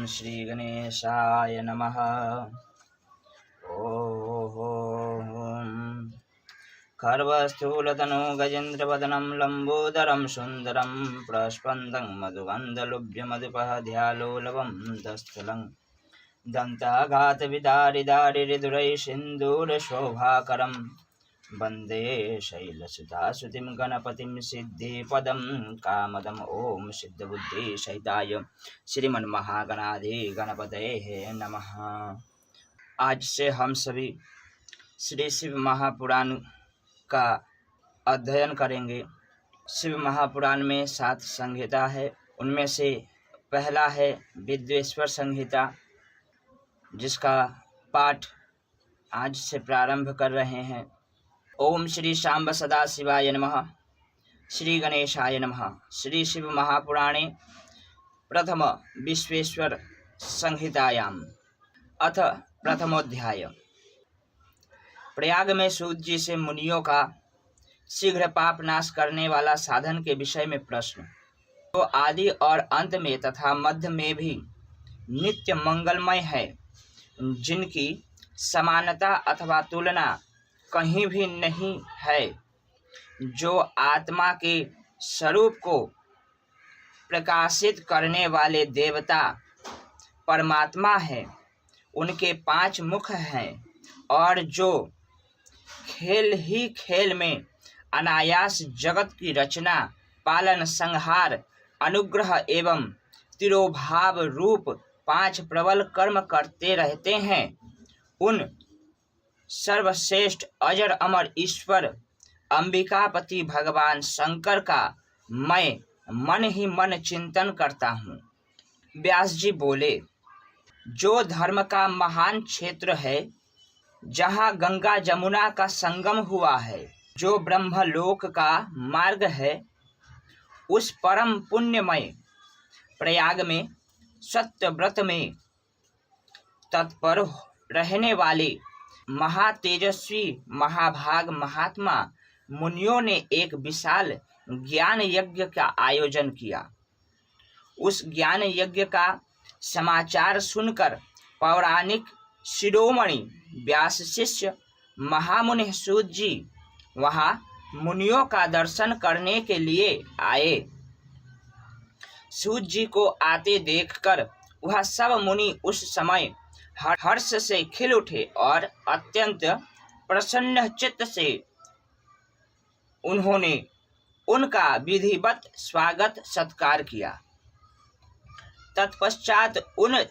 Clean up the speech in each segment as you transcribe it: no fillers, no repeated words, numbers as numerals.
श्री गणेशाय नमः। ओम खर्वस्थूलतनु गजेन्द्रवदनं लंबोदरं सुंदरं प्रस्पन्दं मधुगन्धलुब्धमधुपहध्यालोलवं दस्थलं दन्ताघातविदारिदारिहृदुरैः सिन्दूरशोभाकरं वन्दे शैलसुधासुतिं गणपतिं सिद्धिपदं कामदम्। ओम सिद्धबुद्धिसहिताय श्रीमन्महागणाधिगणपतये नमः। आज से हम सभी श्री शिव महापुराण का अध्ययन करेंगे। शिव महापुराण में 7 संहिता है। उनमें से पहला है विद्वेश्वर संहिता, जिसका पाठ आज से प्रारंभ कर रहे हैं। ओम श्री शांब सदा शिवाय नमः। श्री गणेशाय नमः। श्री शिव महापुराणे प्रथम विश्वेश्वर संहितायाम अथ प्रथमोध्याय। प्रयाग में सूत जी से मुनियों का शीघ्र पाप नाश करने वाला साधन के विषय में प्रश्न। तो आदि और अंत में तथा मध्य में भी नित्य मंगलमय है, जिनकी समानता अथवा तुलना कहीं भी नहीं है, जो आत्मा के स्वरूप को प्रकाशित करने वाले देवता परमात्मा है, उनके 5 मुख हैं, और जो खेल ही खेल में अनायास जगत की रचना, पालन, संहार, अनुग्रह एवं तिरोभाव रूप 5 प्रबल कर्म करते रहते हैं, उन सर्वश्रेष्ठ अजर अमर ईश्वर अंबिकापति भगवान शंकर का मैं मन ही मन चिंतन करता हूँ। व्यास जी बोले, जो धर्म का महान क्षेत्र है, जहाँ गंगा जमुना का संगम हुआ है, जो ब्रह्मलोक का मार्ग है, उस परम पुण्यमय प्रयाग में सत्य व्रत में तत्पर रहने वाले महातेजस्वी महाभाग महात्मा मुनियों ने एक विशाल ज्ञान यज्ञ का आयोजन किया। उस ज्ञान यज्ञ का समाचार सुनकर पौराणिक शिरोमणि व्यास शिष्य महामुनि सूत जी वहां मुनियों का दर्शन करने के लिए आए। सूत जी को आते देखकर वह सब मुनि उस समय हर्ष से खिल उठे और अत्यंत प्रसन्न चित्त से उन्होंने उनका विधिवत स्वागत सत्कार किया। तत्पश्चात उन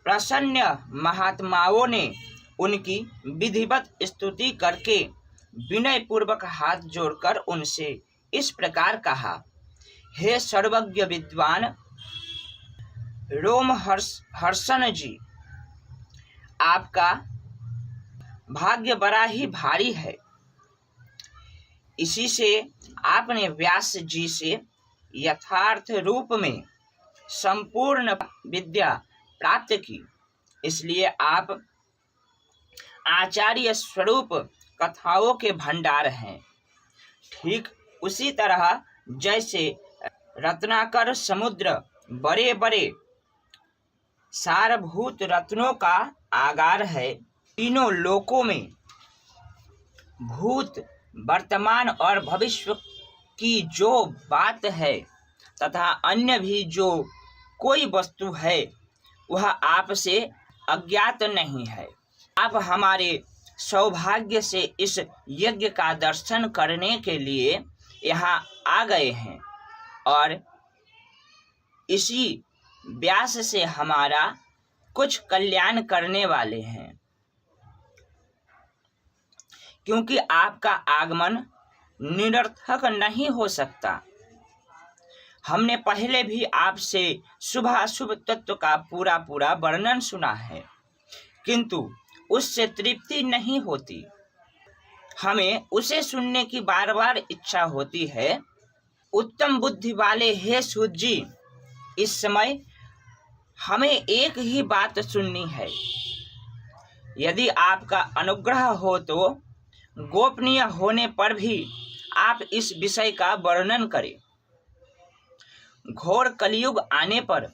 प्रसन्न महात्माओं ने उनकी विधिवत स्तुति करके विनय पूर्वक हाथ जोड़कर उनसे इस प्रकार कहा, हे सर्वज्ञ विद्वान रोमहर्षण जी, आपका भाग्य बड़ा ही भारी है। इसी से आपने व्यास जी से यथार्थ रूप में संपूर्ण विद्या प्राप्त की, इसलिए आप आचार्य स्वरूप कथाओं के भंडार हैं। ठीक उसी तरह जैसे रत्नाकर समुद्र बड़े बड़े सारभूत रत्नों का आगार है, तीनों लोकों में भूत, वर्तमान और भविष्य की जो बात है तथा अन्य भी जो कोई वस्तु है, वह आपसे अज्ञात नहीं है। आप हमारे सौभाग्य से इस यज्ञ का दर्शन करने के लिए यहाँ आ गए हैं और इसी व्यास से हमारा कुछ कल्याण करने वाले हैं, क्योंकि आपका आगमन निरर्थक नहीं हो सकता। हमने पहले भी आपसे शुभाशुभ तत्व का पूरा वर्णन सुना है, किंतु उससे तृप्ति नहीं होती। हमें उसे सुनने की बार बार इच्छा होती है। उत्तम बुद्धि वाले हे सूत जी, इस समय हमें एक ही बात सुननी है। यदि आपका अनुग्रह हो तो गोपनीय होने पर भी आप इस विषय का वर्णन करें। घोर कलयुग आने पर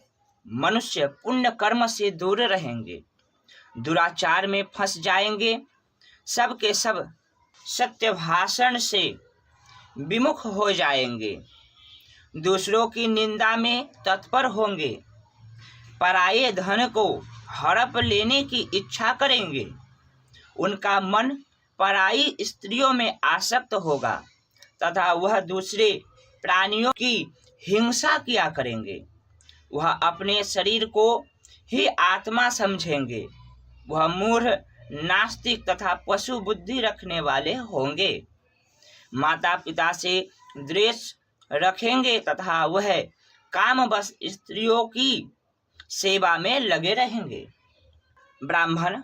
मनुष्य पुण्य कर्म से दूर रहेंगे, दुराचार में फंस जाएंगे, सबके सब सत्य भाषण से विमुख हो जाएंगे, दूसरों की निंदा में तत्पर होंगे, पराये धन को हड़प लेने की इच्छा करेंगे, उनका मन पराई स्त्रियों में आसक्त होगा तथा वह दूसरे प्राणियों की हिंसा किया करेंगे, वह अपने शरीर को ही आत्मा समझेंगे, वह मूढ़, नास्तिक तथा पशु बुद्धि रखने वाले होंगे, माता पिता से द्वेष रखेंगे तथा वह कामवश स्त्रियों की सेवा में लगे रहेंगे। ब्राह्मण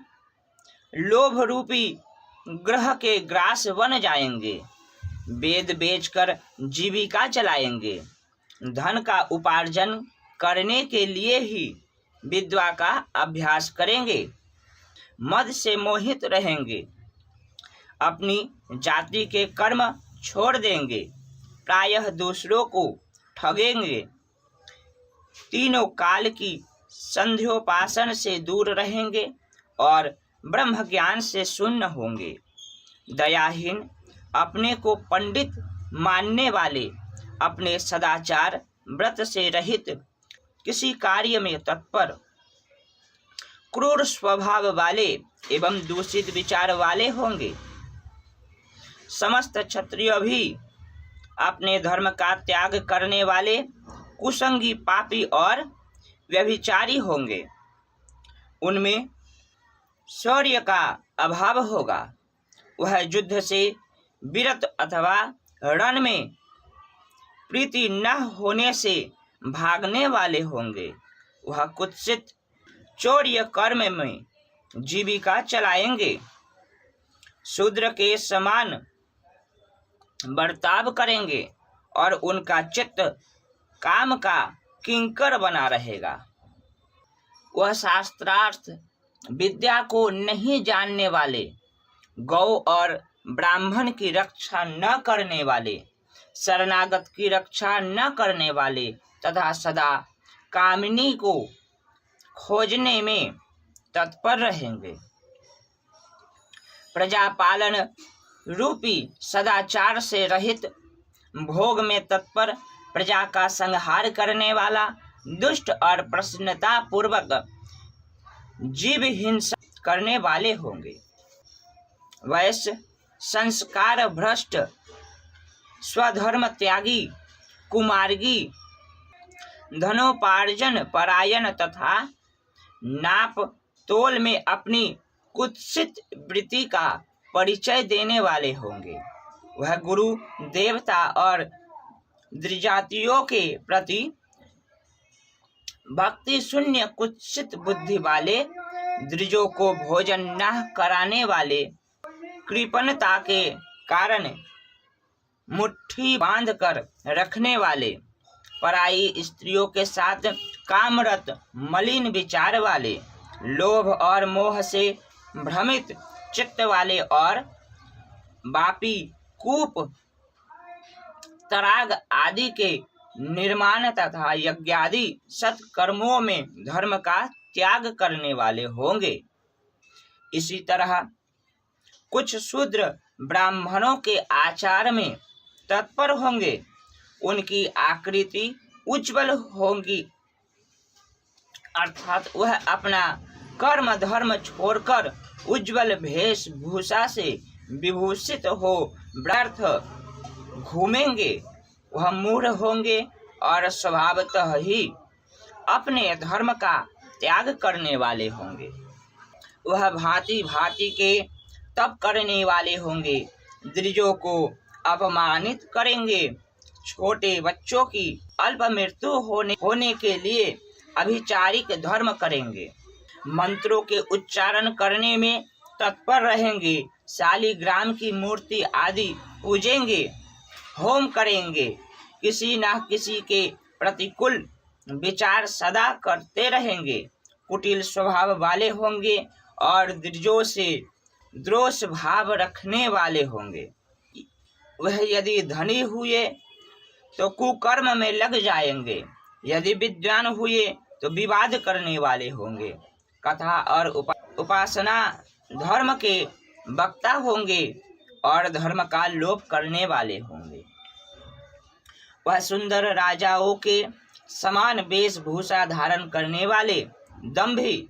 लोभ रूपी ग्रह के ग्रास बन जाएंगे, वेद बेचकर जीविका चलाएंगे, धन का उपार्जन करने के लिए ही विद्या का अभ्यास करेंगे, मद से मोहित रहेंगे, अपनी जाति के कर्म छोड़ देंगे, प्रायः दूसरों को ठगेंगे, तीनों काल की संध्योपासन से दूर रहेंगे और ब्रह्म ज्ञान से शून्य होंगे, दयाहीन, अपने को पंडित मानने वाले, अपने सदाचार व्रत से रहित, किसी कार्य में तत्पर, क्रूर स्वभाव वाले एवं दूषित विचार वाले होंगे, समस्त क्षत्रिय भी अपने धर्म का त्याग करने वाले कुसंगी, पापी और व्यभिचारी होंगे, उनमें शौर्य का अभाव होगा, वह युद्ध से विरत अथवा रण में प्रीति न होने से भागने वाले होंगे, वह कुत्सित चौर्य कर्म में जीविका चलाएंगे, शूद्र के समान बर्ताव करेंगे और उनका चित्त काम का किंकर बना रहेगा, वह शास्त्रार्थ विद्या को नहीं जानने वाले, गौ और ब्राह्मण की रक्षा न करने वाले, शरणागत की रक्षा न करने वाले तथा सदा कामिनी को खोजने में तत्पर रहेंगे, प्रजापालन रूपी सदाचार से रहित, भोग में तत्पर, प्रजा का संहार करने वाला, दुष्ट और प्रसन्नता पूर्वक जीव हिंसा करने वाले होंगे, वैश्य संस्कार भ्रष्ट, स्वधर्म त्यागी, कुमार्गी, धनोपार्जन परायण तथा नाप तोल में अपनी कुत्सित वृत्ति का परिचय देने वाले होंगे, वह गुरु, देवता और द्विजातियों के प्रति भक्ति शून्य, कुत्सित बुद्धि वाले, द्विजों को भोजन न कराने वाले, कृपणता के कारण मुट्ठी बांधकर रखने वाले, पराई स्त्रियों के साथ कामरत, मलिन विचार वाले, लोभ और मोह से भ्रमित चित्त वाले और बापी, कूप, तराग आदि के निर्माण तथा यज्ञादि सत्कर्मों में धर्म का त्याग करने वाले होंगे। इसी तरह कुछ शूद्र ब्राह्मणों के आचार में तत्पर होंगे, उनकी आकृति उज्जवल होगी, अर्थात वह अपना कर्म धर्म छोड़कर उज्जवल वेशभूषा से विभूषित हो व्यर्थ घूमेंगे, वह मूढ़ होंगे और स्वभावतः ही अपने धर्म का त्याग करने वाले होंगे, वह भांति भांति के तप करने वाले होंगे, द्विजों को अपमानित करेंगे, छोटे बच्चों की अल्प मृत्यु होने के लिए अभिचारिक धर्म करेंगे, मंत्रों के उच्चारण करने में तत्पर रहेंगे, शालिग्राम की मूर्ति आदि पूजेंगे, होम करेंगे, किसी न किसी के प्रतिकूल विचार सदा करते रहेंगे, कुटिल स्वभाव वाले होंगे और द्विजों से द्रोष भाव रखने वाले होंगे, वह यदि धनी हुए तो कुकर्म में लग जाएंगे, यदि विद्वान हुए तो विवाद करने वाले होंगे। कथा और उपासना धर्म के वक्ता होंगे और धर्म का लोप करने वाले होंगे। वह सुंदर राजाओं के समान वेशभूषा धारण करने वाले, दंभी,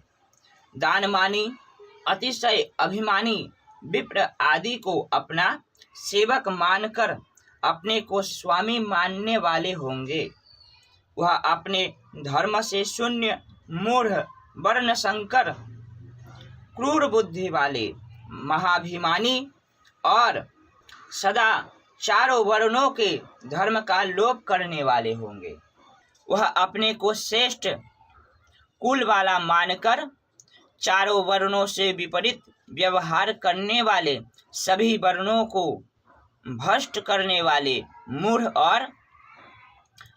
दानमानी, अतिशय अभिमानी विप्र आदि को अपना सेवक मानकर अपने को स्वामी मानने वाले होंगे। वह अपने धर्म से शून्य, मूढ़, वर्ण संकर, क्रूर बुद्धि वाले, महाभिमानी और सदा चारों वर्णों के धर्म का लोप करने वाले होंगे। वह अपने को श्रेष्ठ कुल वाला मानकर चारों वर्णों से विपरीत व्यवहार करने वाले, सभी वर्णों को भ्रष्ट करने वाले, मूढ़ और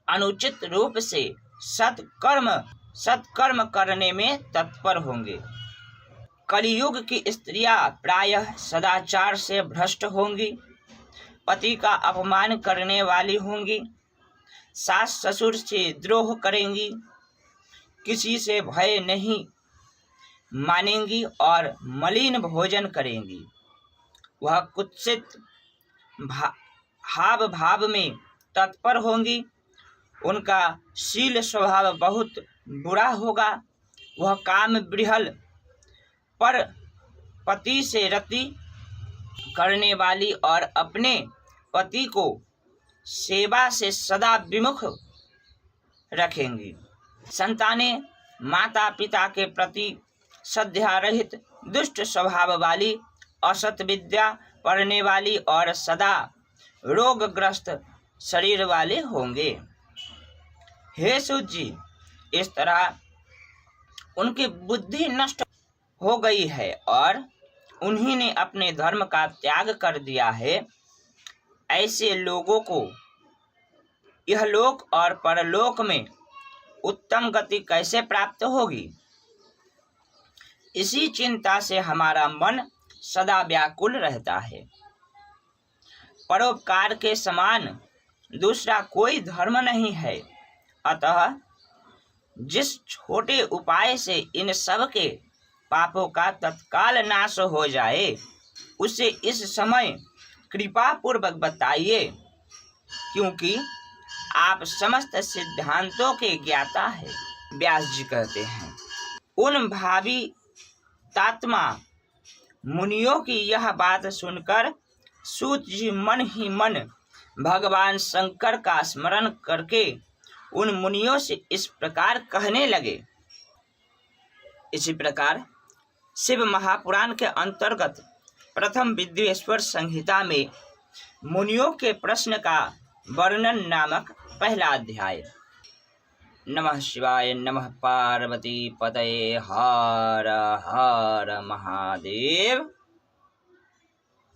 अनुचित रूप से सत्कर्म करने में तत्पर होंगे। कलियुग की स्त्रियां प्रायः सदाचार से भ्रष्ट होंगी, पति का अपमान करने वाली होंगी, सास ससुर से द्रोह करेंगी, किसी से भय नहीं मानेंगी और मलिन भोजन करेंगी। वह कुत्सित हाव भाव में तत्पर होंगी, उनका शील स्वभाव बहुत बुरा होगा। वह काम बृहल पर पति से रति करने वाली और अपने पति को सेवा से सदा विमुख रखेंगी। संतानें माता पिता के प्रति श्रद्धा रहित, दुष्ट स्वभाव वाली, असत विद्या पढ़ने वाली और सदा रोगग्रस्त शरीर वाले होंगे। हे सूत जी, इस तरह उनकी बुद्धि नष्ट हो गई है और उन्हीं ने अपने धर्म का त्याग कर दिया है। ऐसे लोगों को यह लोक और परलोक में उत्तम गति कैसे प्राप्त होगी? इसी चिंता से हमारा मन सदा व्याकुल रहता है। परोपकार के समान दूसरा कोई धर्म नहीं है। अतः जिस छोटे उपाय से इन सब के पापों का तत्काल नाश हो जाए, उसे इस समय कृपा पूर्वक बताइए, क्योंकि आप समस्त सिद्धांतों के ज्ञाता हैं। व्यास जी कहते हैं, उन भावी तात्मा मुनियों की यह बात सुनकर सूत जी मन ही मन भगवान शंकर का स्मरण करके उन मुनियों से इस प्रकार कहने लगे। इसी प्रकार शिव महापुराण के अंतर्गत प्रथम विद्वेश्वर संहिता में मुनियों के प्रश्न का वर्णन नामक पहला अध्याय। नमः शिवाय, नमः पार्वती पतये, हर हर महादेव।